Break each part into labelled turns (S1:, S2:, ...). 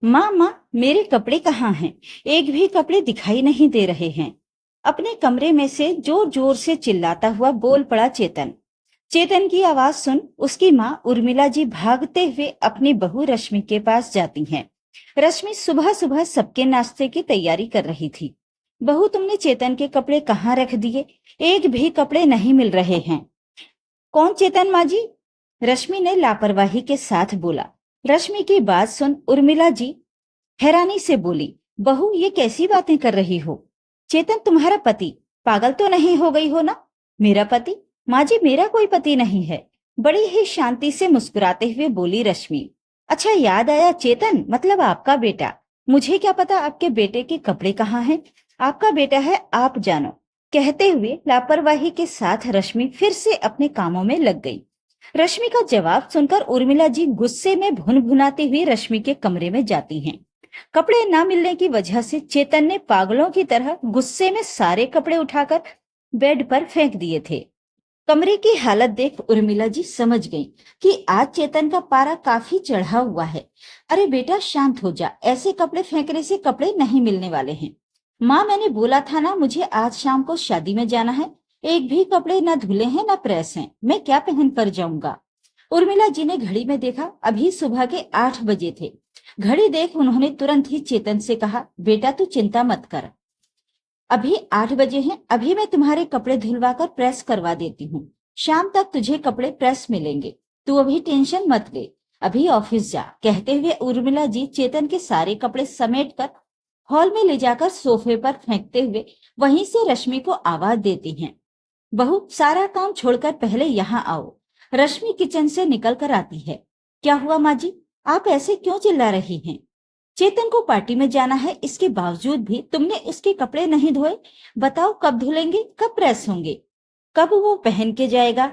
S1: माँ माँ, मेरे कपड़े कहाँ हैं? एक भी कपड़े दिखाई नहीं दे रहे हैं। अपने कमरे में से जोर जोर से चिल्लाता हुआ बोल पड़ा चेतन। चेतन की आवाज सुन उसकी माँ उर्मिला जी भागते हुए अपनी बहू रश्मि के पास जाती हैं। रश्मि सुबह सुबह सबके नाश्ते की तैयारी कर रही थी। बहू, तुमने चेतन के कपड़े कहाँ रख दिए? एक भी कपड़े नहीं मिल रहे हैं। कौन चेतन माँ जी? रश्मि ने लापरवाही के साथ बोला। रश्मि की बात सुन उर्मिला जी हैरानी से बोली, बहू ये कैसी बातें कर रही हो? चेतन तुम्हारा पति? पागल तो नहीं हो गई हो ना? मेरा पति? माँ जी, मेरा कोई पति नहीं है। बड़ी ही शांति से मुस्कुराते हुए बोली रश्मि। अच्छा याद आया चेतन, मतलब आपका बेटा। मुझे क्या पता आपके बेटे के कपड़े कहाँ हैं? आपका बेटा है, आप जानो। कहते हुए लापरवाही के साथ रश्मि फिर से अपने कामों में लग गई। रश्मि का जवाब सुनकर उर्मिला जी गुस्से में भुन भुनाती हुई रश्मि के कमरे में जाती हैं। कपड़े ना मिलने की वजह से चेतन ने पागलों की तरह गुस्से में सारे कपड़े उठाकर बेड पर फेंक दिए थे। कमरे की हालत देख उर्मिला जी समझ गई कि आज चेतन का पारा काफी चढ़ा हुआ है। अरे बेटा शांत हो जा, ऐसे कपड़े फेंकने से कपड़े नहीं मिलने वाले हैं। माँ, मैंने बोला था ना, मुझे आज शाम को शादी में जाना है। एक भी कपड़े ना धुले हैं ना प्रेस हैं, मैं क्या पहन कर जाऊंगा? उर्मिला जी ने घड़ी में देखा, अभी सुबह के 8 बजे थे। घड़ी देख उन्होंने तुरंत ही चेतन से कहा, बेटा तू चिंता मत कर, अभी 8 बजे हैं, अभी मैं तुम्हारे कपड़े धुलवाकर प्रेस करवा देती हूँ। शाम तक तुझे कपड़े प्रेस मिलेंगे, तू अभी टेंशन मत ले, अभी ऑफिस जा। कहते हुए उर्मिला जी चेतन के सारे कपड़े समेट कर हॉल में ले जाकर सोफे पर फेंकते हुए वहीं से रश्मि को आवाज देती हैं, बहू सारा काम छोड़कर पहले यहाँ आओ। रश्मि किचन से निकल कर आती है। क्या हुआ माँ जी, आप ऐसे क्यों चिल्ला रही हैं? चेतन को पार्टी में जाना है, इसके बावजूद भी तुमने उसके कपड़े नहीं धोए। बताओ कब धुलेंगे, कब प्रेस होंगे, कब वो पहन के जाएगा?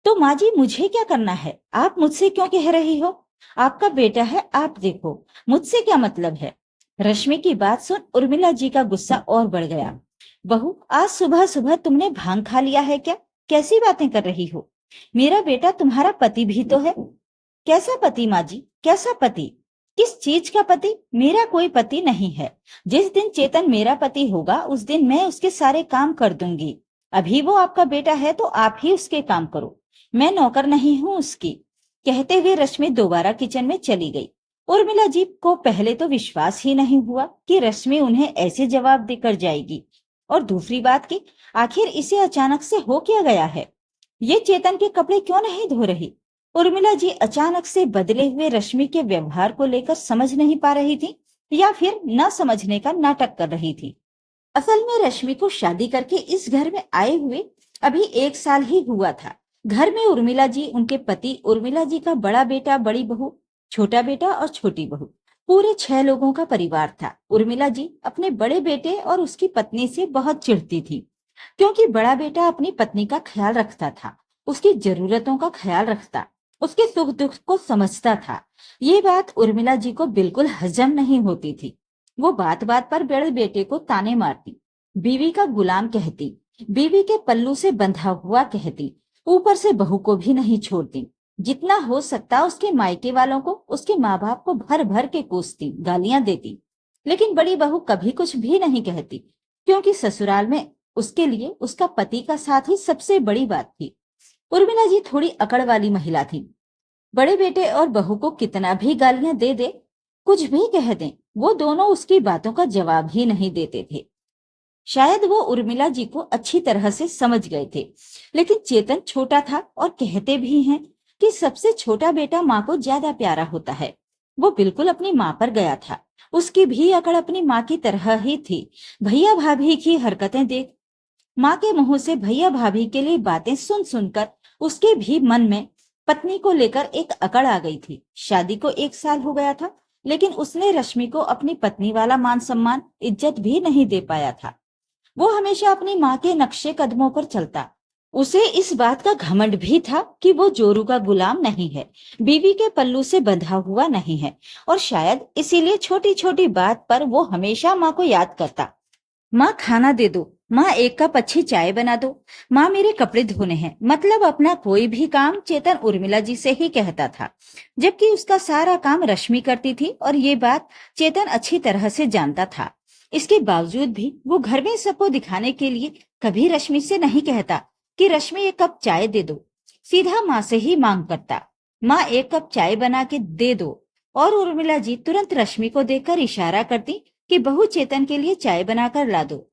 S1: तो माँ जी मुझे क्या करना है? आप मुझसे क्यों कह रही हो? आपका बेटा है, आप देखो, मुझसे क्या मतलब है? रश्मि की बात सुन उर्मिला जी का गुस्सा और बढ़ गया। बहू, आज सुबह सुबह तुमने भांग खा लिया है क्या? कैसी बातें कर रही हो? मेरा बेटा तुम्हारा पति भी तो है। कैसा पति माँ जी, कैसा पति? किस चीज का पति? मेरा कोई पति नहीं है। जिस दिन चेतन मेरा पति होगा उस दिन मैं उसके सारे काम कर दूंगी। अभी वो आपका बेटा है तो आप ही उसके काम करो, मैं नौकर नहीं हूँ उसकी। कहते हुए रश्मि दोबारा किचन में चली गई। उर्मिला जी को पहले तो विश्वास ही नहीं हुआ कि रश्मि उन्हें ऐसे जवाब देकर जाएगी, और दूसरी बात की आखिर इसे अचानक से हो क्या गया है? ये चेतन के कपड़े क्यों नहीं धो रही? उर्मिला जी अचानक से बदले हुए रश्मि के व्यवहार को लेकर समझ नहीं पा रही थी, या फिर न समझने का नाटक कर रही थी। असल में रश्मि को शादी करके इस घर में आए हुए अभी 1 साल ही हुआ था। घर में उर्मिला जी, उनके पति, उर्मिला जी का बड़ा बेटा, बड़ी बहू, छोटा बेटा और छोटी बहू, पूरे 6 लोगों का परिवार था। उर्मिला जी अपने बड़े बेटे और उसकी पत्नी से बहुत चिढ़ती थी, क्योंकि बड़ा बेटा अपनी पत्नी का ख्याल रखता था, उसकी जरूरतों का ख्याल रखता, उसके सुख दुख को समझता था। ये बात उर्मिला जी को बिल्कुल हजम नहीं होती थी। वो बात बात पर बड़े बेटे को ताने मारती, बीवी का गुलाम कहती, बीवी के पल्लू से बंधा हुआ कहती, ऊपर से बहू को भी नहीं छोड़ती। जितना हो सकता उसके मायके वालों को, उसके माँ बाप को भर भर के कोसती, गालियां देती। लेकिन बड़ी बहू कभी कुछ भी नहीं कहती, क्योंकि ससुराल में उसके लिए उसका पति का साथ ही सबसे बड़ी बात थी। उर्मिला जी थोड़ी अकड़ वाली महिला थी। बड़े बेटे और बहू को कितना भी गालियां दे दे, कुछ भी कह दें, वो दोनों उसकी बातों का जवाब ही नहीं देते थे। शायद वो उर्मिला जी को अच्छी तरह से समझ गए थे। लेकिन चेतन छोटा था, और कहते भी हैं कि सबसे छोटा बेटा माँ को ज्यादा प्यारा होता है। वो बिल्कुल अपनी माँ पर गया था। उसकी भी अकड़ अपनी माँ की तरह ही थी। भैया भाभी की हरकतें देख, माँ के मुंह से भैया भाभी के लिए बातें सुन सुनकर उसके भी मन में पत्नी को लेकर एक अकड़ आ गई थी। शादी को 1 साल हो गया था, लेकिन उसने रश्मि को अपनी पत्नी वाला मान सम्मान, इज्जत भी नहीं दे पाया था। वो हमेशा अपनी माँ के नक्शे कदमों पर चलता। उसे इस बात का घमंड भी था कि वो जोरू का गुलाम नहीं है, बीवी के पल्लू से बंधा हुआ नहीं है, और शायद इसीलिए छोटी छोटी बात पर वो हमेशा माँ को याद करता। माँ खाना दे दो, माँ एक कप अच्छी चाय बना दो। माँ मेरे कपड़े धोने हैं। मतलब अपना कोई भी काम चेतन उर्मिला जी से ही कहता था, जबकि उसका सारा काम रश्मि करती थी और ये बात चेतन अच्छी तरह से जानता था। इसके बावजूद भी वो घर में सबको दिखाने के लिए कभी रश्मि से नहीं कहता कि रश्मि एक कप चाय दे दो। सीधा माँ से ही मांग करता, माँ एक कप चाय बना के दे दो। और उर्मिला जी तुरंत रश्मि को देखकर इशारा करती कि बहू चेतन के लिए चाय बनाकर ला दो।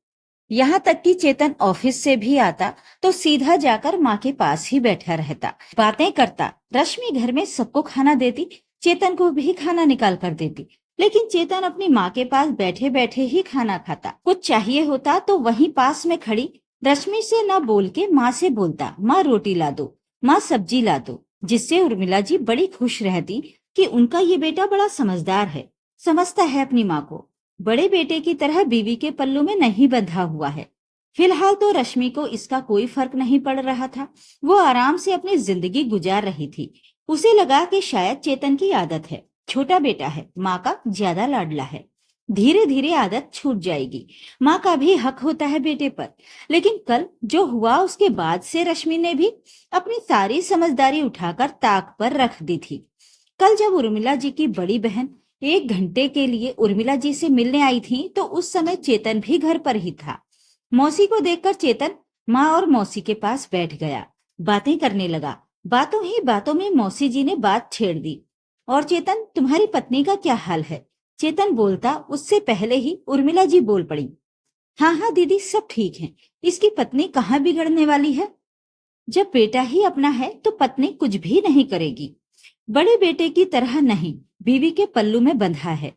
S1: यहाँ तक कि चेतन ऑफिस से भी आता तो सीधा जाकर माँ के पास ही बैठा रहता, बातें करता। रश्मि घर में सबको खाना देती, चेतन को भी खाना निकाल कर देती, लेकिन चेतन अपनी माँ के पास बैठे बैठे ही खाना खाता। कुछ चाहिए होता तो वहीं पास में खड़ी रश्मि से न बोल के माँ से बोलता, माँ रोटी ला दो, माँ सब्जी ला दो। जिससे उर्मिला जी बड़ी खुश रहती कि उनका ये बेटा बड़ा समझदार है, समझता है अपनी माँ को, बड़े बेटे की तरह बीवी के पल्लू में नहीं बंधा हुआ है। फिलहाल तो रश्मि को इसका कोई फर्क नहीं पड़ रहा था। वो आराम से अपनी जिंदगी गुजार रही थी। उसे लगा कि शायद चेतन की आदत है, छोटा बेटा है, माँ का ज्यादा लाडला है, धीरे धीरे आदत छूट जाएगी। माँ का भी हक होता है बेटे पर। लेकिन कल जो हुआ उसके बाद से रश्मि ने भी अपनी सारी समझदारी उठाकर ताक पर रख दी थी। कल जब उर्मिला जी की बड़ी बहन 1 घंटे के लिए उर्मिला जी से मिलने आई थी तो उस समय चेतन भी घर पर ही था। मौसी को देखकर चेतन माँ और मौसी के पास बैठ गया, बातें करने लगा। बातों ही बातों में मौसी जी ने बात छेड़ दी, और चेतन तुम्हारी पत्नी का क्या हाल है? चेतन बोलता उससे पहले ही उर्मिला जी बोल पड़ी, हाँ हाँ दीदी सब ठीक है, इसकी पत्नी कहाँ बिगड़ने वाली है। जब बेटा ही अपना है तो पत्नी कुछ भी नहीं करेगी। बड़े बेटे की तरह नहीं, बीवी के पल्लू में बंधा है।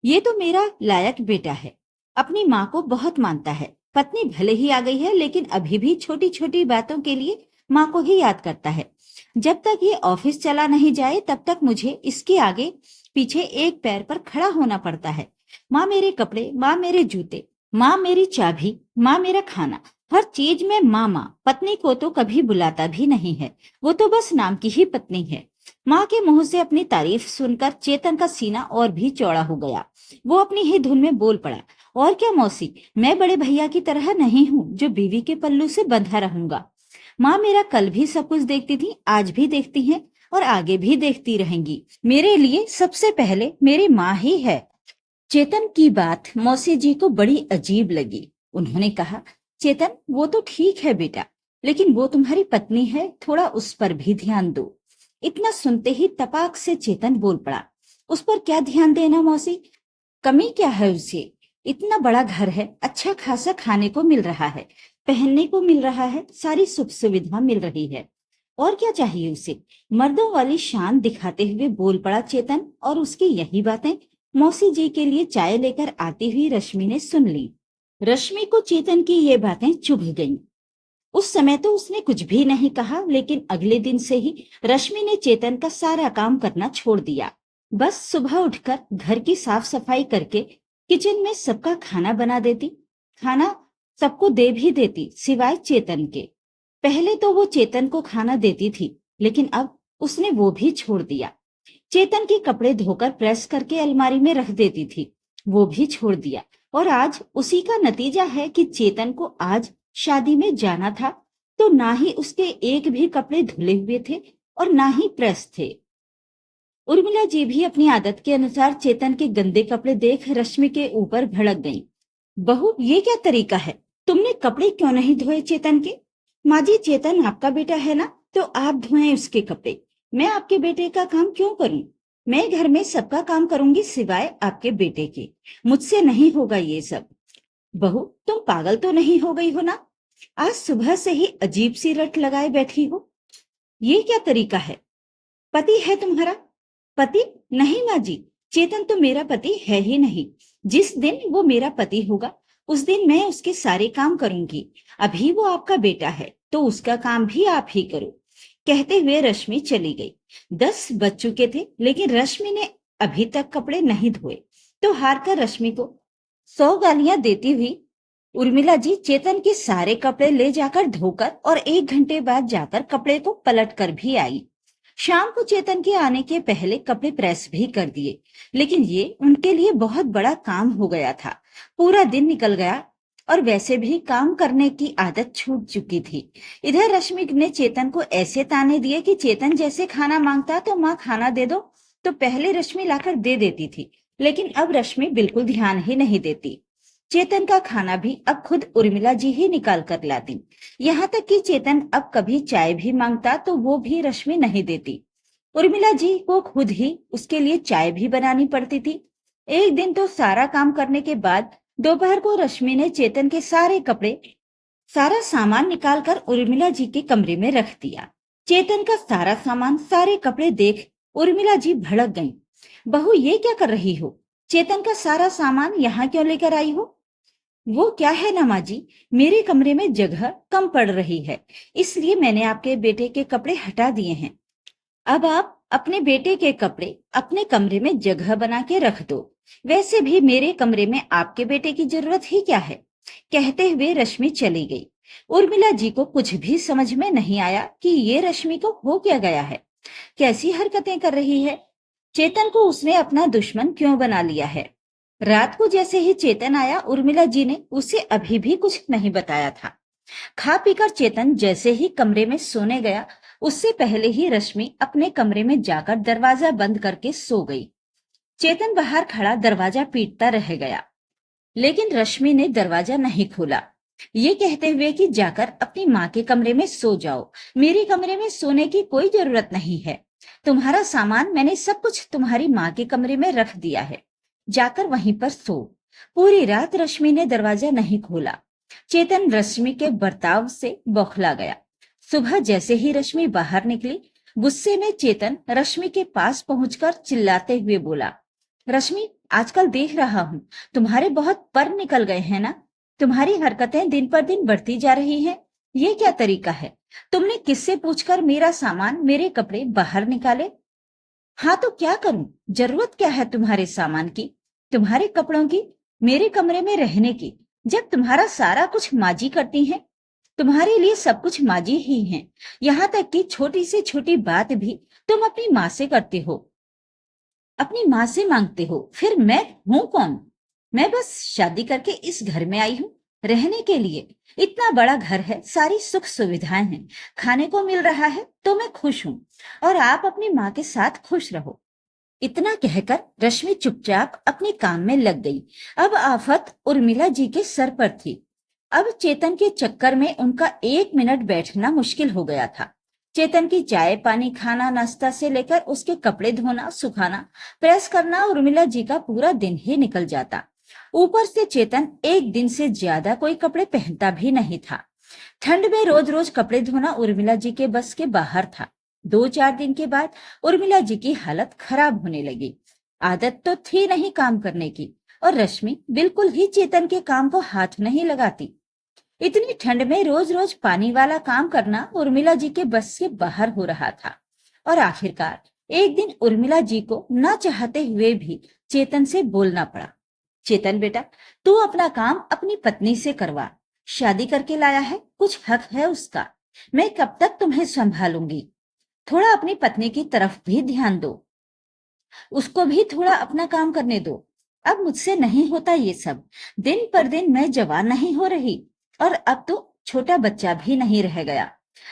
S1: ये तो मेरा लायक बेटा है, अपनी माँ को बहुत मानता है। पत्नी भले ही आ गई है लेकिन अभी भी छोटी छोटी बातों के लिए माँ को ही याद करता है। जब तक ये ऑफिस चला नहीं जाए तब तक मुझे इसके आगे पीछे एक पैर पर खड़ा होना पड़ता है। माँ मेरे कपड़े, माँ मेरे जूते, माँ मेरी चाबी, माँ मेरा खाना, हर चीज में माँ माँ। पत्नी को तो कभी बुलाता भी नहीं है, वो तो बस नाम की ही पत्नी है। माँ के मुंह से अपनी तारीफ सुनकर चेतन का सीना और भी चौड़ा हो गया। वो अपनी ही धुन में बोल पड़ा, और क्या मौसी, मैं बड़े भैया की तरह नहीं हूँ जो बीवी के पल्लू से बंधा रहूंगा। माँ मेरा कल भी सब कुछ देखती थी, आज भी देखती है और आगे भी देखती रहेंगी। मेरे लिए सबसे पहले मेरी माँ ही है। चेतन की बात मौसी जी को बड़ी अजीब लगी। उन्होंने कहा, चेतन वो तो ठीक है बेटा, लेकिन वो तुम्हारी पत्नी है, थोड़ा उस पर भी ध्यान दो। इतना सुनते ही तपाक से चेतन बोल पड़ा, उस पर क्या ध्यान देना मौसी, कमी क्या है उसे? इतना बड़ा घर है, अच्छा खासा खाने को मिल रहा है, पहनने को मिल रहा है, सारी सुख सुविधा मिल रही है, और क्या चाहिए उसे? मर्दों वाली शान दिखाते हुए बोल पड़ा चेतन। और उसकी यही बातें मौसी जी के लिए चाय लेकर आती हुई रश्मि ने सुन ली। रश्मि को चेतन की ये बातें चुभ गईं। उस समय तो उसने कुछ भी नहीं कहा, लेकिन अगले दिन से ही रश्मि ने चेतन का सारा काम करना छोड़ दिया। बस सुबह उठकर घर की साफ सफाई करके किचन में सबका खाना बना देती। खाना सबको दे भी देती सिवाय चेतन के। पहले तो वो चेतन को खाना देती थी, लेकिन अब उसने वो भी छोड़ दिया। चेतन के कपड़े धोकर प्रेस करके अलमारी में रख देती थी, वो भी छोड़ दिया। और आज उसी का नतीजा है कि चेतन को आज शादी में जाना था तो ना ही उसके एक भी कपड़े धुले हुए थे और ना ही प्रेस थे। उर्मिला जी भी अपनी आदत के अनुसार चेतन के गंदे कपड़े देख रश्मि के ऊपर भड़क गईं। बहू ये क्या तरीका है, तुमने कपड़े क्यों नहीं धोए चेतन के? माँ जी चेतन आपका बेटा है ना, तो आप धोएं उसके कपड़े, मैं आपके बेटे का काम क्यों करूं? मैं घर में सबका काम करूंगी सिवाय आपके बेटे के, मुझसे नहीं होगा ये सब। बहू तुम पागल तो नहीं हो गई हो ना? आज सुबह से ही अजीब सी रट लगाए बैठी हो। ये क्या तरीका है? पति है तुम्हारा? पति नहीं माँ जी, चेतन तो मेरा पति है ही नहीं। जिस दिन वो मेरा पति होगा उस दिन मैं उसके सारे काम करूंगी। अभी वो आपका बेटा है तो उसका काम भी आप ही करो। कहते हुए रश्मि चली गई। 10 बज चुके थे लेकिन रश्मि ने अभी तक कपड़े नहीं धोए तो हार कर रश्मि को 100 गालियां देती हुई उर्मिला जी चेतन के सारे कपड़े ले जाकर धोकर और 1 घंटे बाद जाकर कपड़े को पलट कर भी आई। शाम को चेतन के आने के पहले कपड़े प्रेस भी कर दिए, लेकिन ये उनके लिए बहुत बड़ा काम हो गया था। पूरा दिन निकल गया और वैसे भी काम करने की आदत छूट चुकी थी। इधर रश्मि ने चेतन को ऐसे ताने दिए कि चेतन जैसे खाना मांगता तो माँ खाना दे दो, तो पहले रश्मि लाकर दे देती थी, लेकिन अब रश्मि बिल्कुल ध्यान ही नहीं देती। चेतन का खाना भी अब खुद उर्मिला जी ही निकाल कर लाती। यहाँ तक कि चेतन अब कभी चाय भी मांगता तो वो भी रश्मि नहीं देती। उर्मिला जी को खुद ही उसके लिए चाय भी बनानी पड़ती थी। एक दिन तो सारा काम करने के बाद दोपहर को रश्मि ने चेतन के सारे कपड़े, सारा सामान निकालकर उर्मिला जी के कमरे में रख दिया। चेतन का सारा सामान, सारे कपड़े देख उर्मिला जी भड़क गईं। बहू, ये क्या कर रही हो? चेतन का सारा सामान यहाँ क्यों लेकर आई हो? वो क्या है ना माँ जी, मेरे कमरे में जगह कम पड़ रही है, इसलिए मैंने आपके बेटे के कपड़े हटा दिए हैं। अब आप अपने बेटे के कपड़े अपने कमरे में जगह बना के रख दो। वैसे भी मेरे कमरे में आपके बेटे की जरूरत ही क्या है? कहते हुए रश्मि चली गई। उर्मिला जी को कुछ भी समझ में नहीं आया कि ये रश्मि को हो क्या गया है, कैसी हरकतें कर रही है। चेतन को उसने अपना दुश्मन क्यों बना लिया है? रात को जैसे ही चेतन आया, उर्मिला जी ने उसे अभी भी कुछ नहीं बताया था। खा पीकर चेतन जैसे ही कमरे में सोने गया, उससे पहले ही रश्मि अपने कमरे में जाकर दरवाजा बंद करके सो गई। चेतन बाहर खड़ा दरवाजा पीटता रह गया, लेकिन रश्मि ने दरवाजा नहीं खोला, ये कहते हुए कि जाकर अपनी माँ के कमरे में सो जाओ, मेरे कमरे में सोने की कोई जरूरत नहीं है। तुम्हारा सामान मैंने सब कुछ तुम्हारी माँ के कमरे में रख दिया है, जाकर वहीं पर सो। पूरी रात रश्मि ने दरवाजा नहीं खोला। चेतन रश्मि के बर्ताव से बौखला गया। सुबह जैसे ही रश्मि बाहर निकली, गुस्से में चेतन रश्मि के पास पहुंचकर चिल्लाते हुए बोला, रश्मि, आजकल देख रहा हूँ तुम्हारे बहुत पर निकल गए हैं ना। तुम्हारी हरकतें दिन पर दिन बढ़ती जा रही हैं। ये क्या तरीका है? तुमने किससे पूछकर मेरा सामान, मेरे कपड़े बाहर निकाले? हाँ तो क्या करूं? जरूरत क्या है तुम्हारे सामान की, तुम्हारे कपड़ों की, मेरे कमरे में रहने की, जब तुम्हारा सारा कुछ माँ जी करती हैं। तुम्हारे लिए सब कुछ माँ जी ही हैं। यहाँ तक कि छोटी से छोटी बात भी तुम अपनी माँ से करते हो, अपनी माँ से मांगते हो। फिर मैं हूं कौन? मैं बस शादी करके इस घर में आई हूँ रहने के लिए। इतना बड़ा घर है, सारी सुख सुविधाएं हैं, खाने को मिल रहा है तो मैं खुश हूँ, और आप अपनी माँ के साथ खुश रहो। इतना कहकर रश्मि चुपचाप अपने काम में लग गई। अब आफत उर्मिला जी के सर पर थी। अब चेतन के चक्कर में उनका 1 मिनट बैठना मुश्किल हो गया था। चेतन की चाय पानी, खाना नाश्ता से लेकर उसके कपड़े धोना, सुखाना, प्रेस करना उर्मिला जी का पूरा दिन ही निकल जाता। ऊपर से चेतन एक दिन से ज्यादा कोई कपड़े पहनता भी नहीं था। ठंड में रोज रोज कपड़े धोना उर्मिला जी के बस के बाहर था। 2-4 दिन के बाद उर्मिला जी की हालत खराब होने लगी। आदत तो थी नहीं काम करने की, और रश्मि बिल्कुल ही चेतन के काम को हाथ नहीं लगाती। इतनी ठंड में रोज रोज पानी वाला काम करना उर्मिला जी के बस से बाहर हो रहा था। और आखिरकार एक दिन उर्मिला जी को ना चाहते हुए भी चेतन से बोलना पड़ा, चेतन बेटा, तू अपना काम अपनी पत्नी से करवा। शादी करके लाया है, कुछ हक है उसका। मैं कब तक तुम्हें संभालूंगी? थोड़ा अपनी पत्नी की तरफ भी ध्यान दो, उसको भी थोड़ा अपना काम करने दो। अब मुझसे नहीं होता ये सब। दिन पर दिन मैं जवान नहीं हो रही, और अब तो छोटा बच्चा भी नहीं रह गया।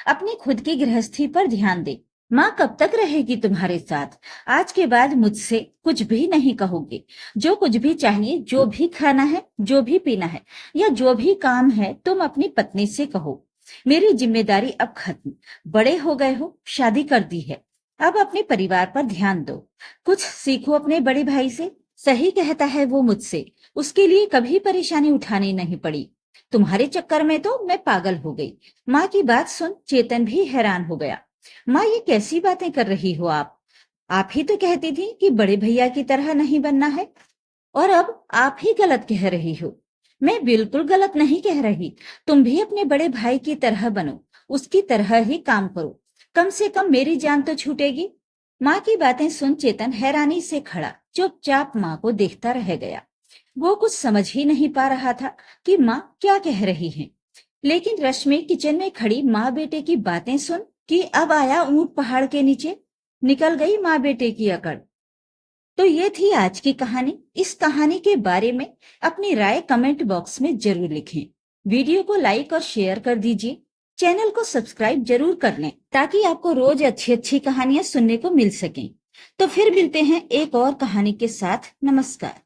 S1: अपनी खुद की गृहस्थी पर ध्यान दे। माँ कब तक रहेगी तुम्हारे साथ? आज के बाद मुझसे कुछ भी नहीं कहोगे। जो कुछ भी चाहिए, जो भी खाना है, जो भी पीना है, या जो भी काम है, तुम अपनी पत्नी से कहो। मेरी जिम्मेदारी अब खत्म। बड़े हो गए हो, शादी कर दी है, अब अपने परिवार पर ध्यान दो। कुछ सीखो अपने बड़े भाई से। सही कहता है वो मुझसे, उसके लिए कभी परेशानी उठानी नहीं पड़ी। तुम्हारे चक्कर में तो मैं पागल हो गई। माँ की बात सुन चेतन भी हैरान हो गया। माँ, ये कैसी बातें कर रही हो आप ही तो कहती थी कि बड़े भैया की तरह नहीं बनना है, और अब आप ही गलत कह रही हो। मैं बिल्कुल गलत नहीं कह रही। तुम भी अपने बड़े भाई की तरह बनो, उसकी तरह ही काम करो। कम से कम मेरी जान तो छूटेगी। माँ की बातें सुन चेतन हैरानी से खड़ा चुपचाप माँ को देखता रह गया। वो कुछ समझ ही नहीं पा रहा था कि माँ क्या कह रही है। लेकिन रश्मि किचन में खड़ी माँ बेटे की बातें सुन कि अब आया ऊंट पहाड़ के नीचे, निकल गई माँ बेटे की अकड़। तो ये थी आज की कहानी। इस कहानी के बारे में अपनी राय कमेंट बॉक्स में जरूर लिखें। वीडियो को लाइक और शेयर कर दीजिए। चैनल को सब्सक्राइब जरूर कर लें ताकि आपको रोज अच्छी अच्छी कहानियां सुनने को मिल सकें। तो फिर मिलते हैं एक और कहानी के साथ। नमस्कार।